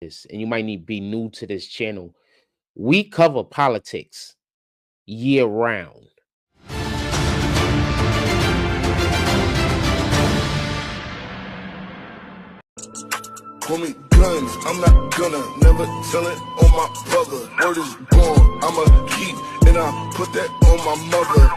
this, and you might be new to this channel. We cover politics year round. Call me guns, I'm not gonna never tell it on my brother. Word is born, I'ma keep, and I put that on my mother.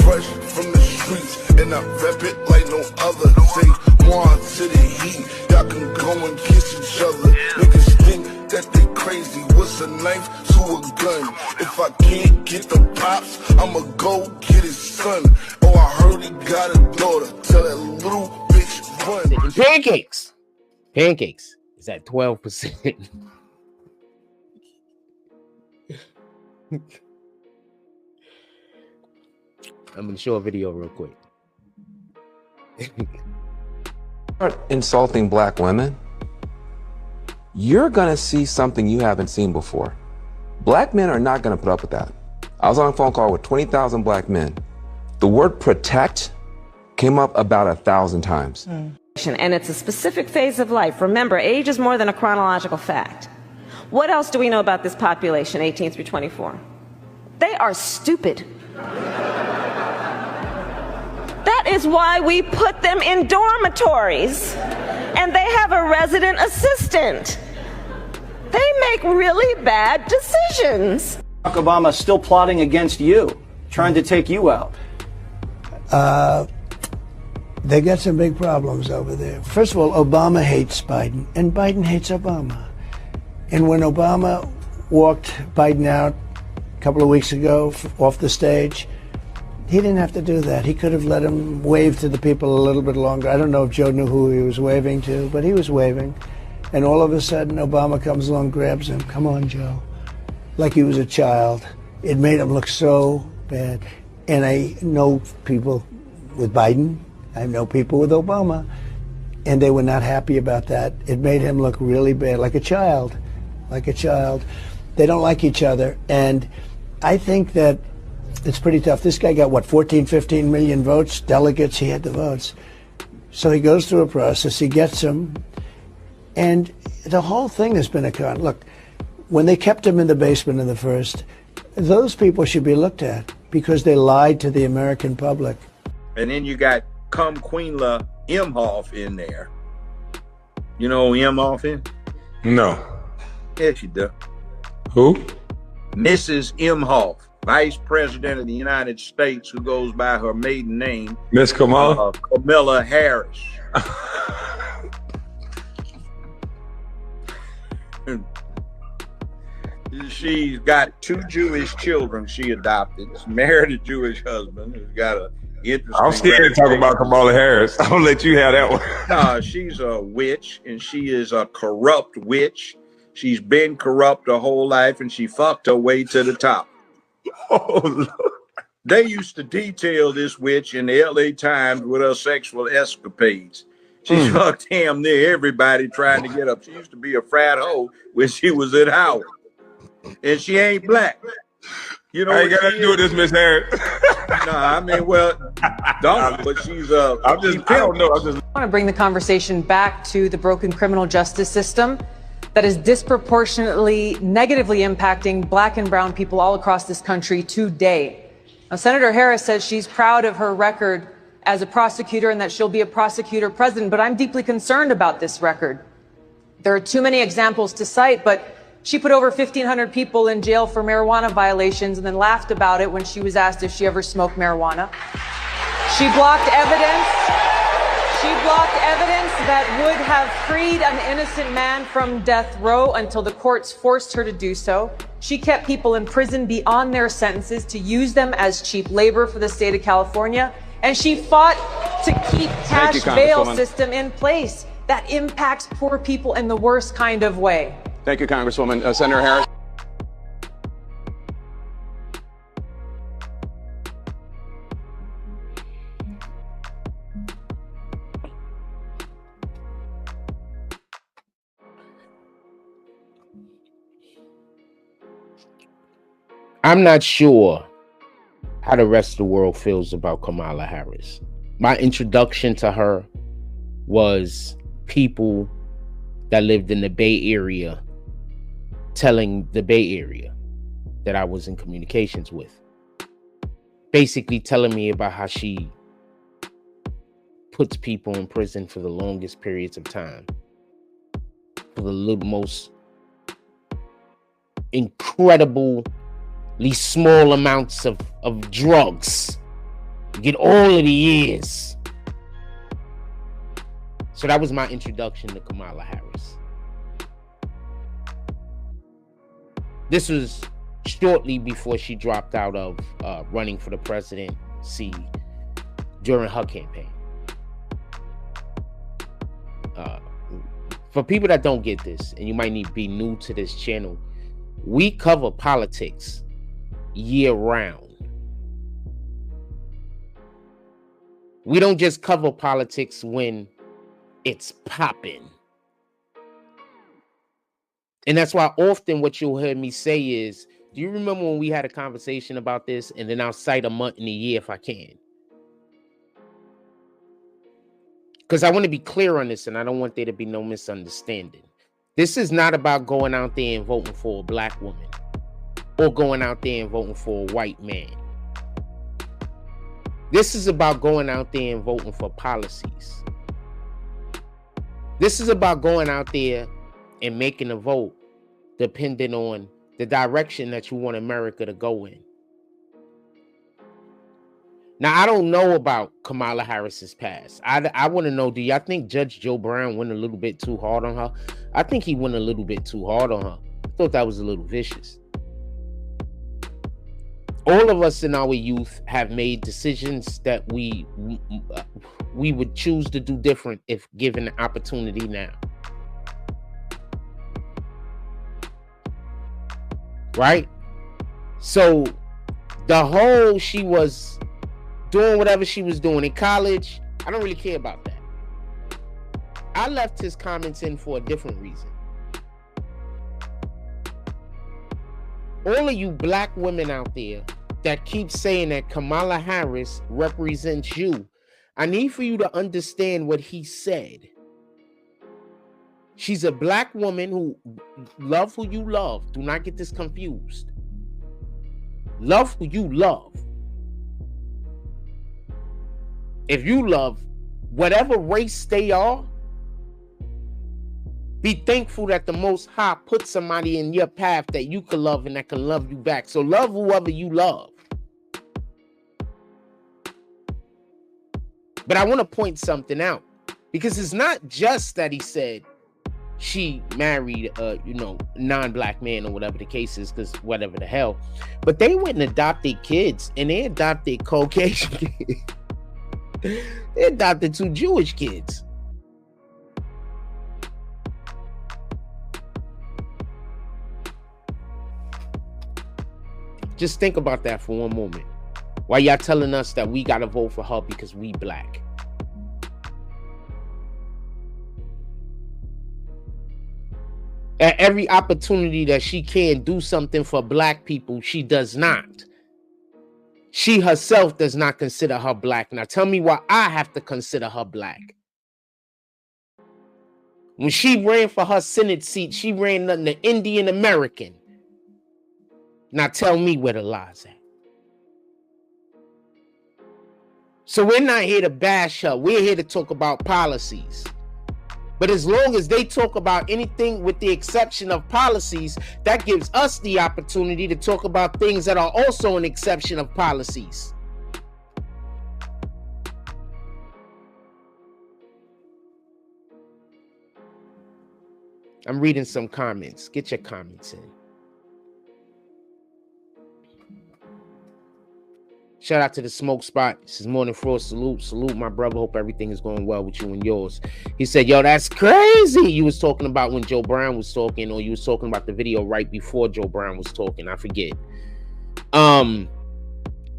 Fresh from the streets, and I rap it like no other. Say one to the heat, y'all can go and kiss each other. Niggas think that they crazy, what's a knife to a gun? If I can't get the pops, I'ma go get his son. Oh, I heard he got a daughter, tell that little bitch run. Pancakes is at 12%. I'm gonna show a video real quick. Start insulting black women, you're gonna see something you haven't seen before. Black men are not gonna put up with that. I was on a phone call with 20,000 black men. The word protect came up about 1,000 times. And it's a specific phase of life. Remember, age is more than a chronological fact. What else do we know about this population, 18 through 24? They are stupid. That is why we put them in dormitories, and they have a resident assistant. They make really bad decisions. Barack Obama is still plotting against you, trying to take you out. They got some big problems over there. First of all, Obama hates Biden, and Biden hates Obama. And when Obama walked Biden out a couple of weeks ago off the stage, he didn't have to do that. He could have let him wave to the people a little bit longer. I don't know if Joe knew who he was waving to, but he was waving. And all of a sudden, Obama comes along, grabs him. Come on, Joe. Like he was a child. It made him look so bad. And I know people with Biden. I know people with Obama, and they were not happy about that. It made him look really bad, like a child, like a child. They don't like each other, and I think that it's pretty tough. This guy got, what, 14, 15 million votes, delegates, he had the votes. So he goes through a process, he gets them, and the whole thing has been a con. Look, when they kept him in the basement in the first, those people should be looked at because they lied to the American public. And then you got Queenla Imhoff in there. You know who Imhoff is? No. Yes, you do. Who? Mrs. Imhoff, Vice President of the United States, who goes by her maiden name, Miss Kamala? Kamala Harris. She's got 2 Jewish children she adopted. She's married a Jewish husband who's got a I'm scared to talk about Kamala Harris. I'll let you have that one. No, she's a witch, and she is a corrupt witch. She's been corrupt her whole life, and she fucked her way to the top. Oh, Lord. They used to detail this witch in the LA Times with her sexual escapades. She fucked damn near everybody trying to get up. She used to be a frat hoe when she was at Howard. And she ain't black. You know, I ain't got to do with this, Miss Harris. No, I mean, well, don't. But she's I don't know. I want to bring the conversation back to the broken criminal justice system that is disproportionately negatively impacting black and brown people all across this country today. Now, Senator Harris says she's proud of her record as a prosecutor and that she'll be a prosecutor president, but I'm deeply concerned about this record. There are too many examples to cite, but she put over 1,500 people in jail for marijuana violations and then laughed about it when she was asked if she ever smoked marijuana. She blocked evidence. She blocked evidence that would have freed an innocent man from death row until the courts forced her to do so. She kept people in prison beyond their sentences to use them as cheap labor for the state of California. And she fought to keep cash bail system in place that impacts poor people in the worst kind of way. Thank you, Congresswoman. Senator Harris. I'm not sure how the rest of the world feels about Kamala Harris. My introduction to her was people that lived in the Bay Area telling the Bay Area that I was in communications with, basically telling me about how she puts people in prison for the longest periods of time, for the most incredibly small amounts of drugs. You get all of the years. So that was my introduction to Kamala Harris. This was shortly before she dropped out of running for the presidency during her campaign. For people that don't get this, and you might need to be new to this channel, we cover politics year round. We don't just cover politics when it's popping. And that's why often what you'll hear me say is, do you remember when we had a conversation about this? And then I'll cite a month and a year if I can. Because I want to be clear on this, and I don't want there to be no misunderstanding. This is not about going out there and voting for a black woman or going out there and voting for a white man. This is about going out there and voting for policies. This is about going out there and making a vote depending on the direction that you want America to go in. Now, I don't know about Kamala Harris's past. I want to know, do y'all think Judge Joe Brown went a little bit too hard on her? I think he went a little bit too hard on her. I thought that was a little vicious. All of us in our youth have made decisions that we would choose to do different if given the opportunity now. Right? So the whole she was doing whatever she was doing in college, I don't really care about that. I left his comments in for a different reason. All of you black women out there that keep saying that Kamala Harris represents you, I need for you to understand what he said. She's a black woman who love who you love. Do not get this confused. Love who you love. If you love whatever race they are, be thankful that the Most High put somebody in your path that you can love and that can love you back. So love whoever you love. But I want to point something out, because it's not just that he said she married a non-black man or whatever the case is, because whatever the hell. But they went and adopted kids, and they adopted Caucasian kids. They adopted 2 Jewish kids. Just think about that for one moment. Why y'all telling us that we gotta vote for her because we black? At every opportunity that she can do something for black people, she does not. She herself does not consider her black. Now tell me why I have to consider her black. When she ran for her Senate seat, she ran nothing to Indian American. Now tell me where the lies at. So we're not here to bash her. We're here to talk about policies. But as long as they talk about anything with the exception of policies, that gives us the opportunity to talk about things that are also an exception of policies. I'm reading some comments. Get your comments in. Shout out to the Smoke Spot. This is Morning Frost. Salute, my brother. Hope everything is going well with you and yours. He said, yo, that's crazy. You was talking about when Joe Brown was talking, or you was talking about the video right before Joe Brown was talking. I forget.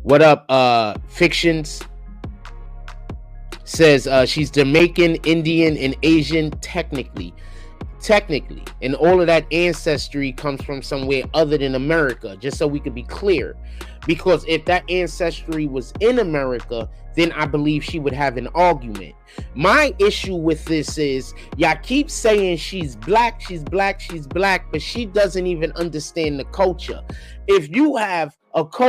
What up, Fictions? Says she's Jamaican, Indian, and Asian technically. technically, and all of that ancestry comes from somewhere other than America, just so we could be clear. Because if that ancestry was in America, then I believe she would have an argument. My issue with this is y'all keep saying she's black, but she doesn't even understand the culture. If you have a culture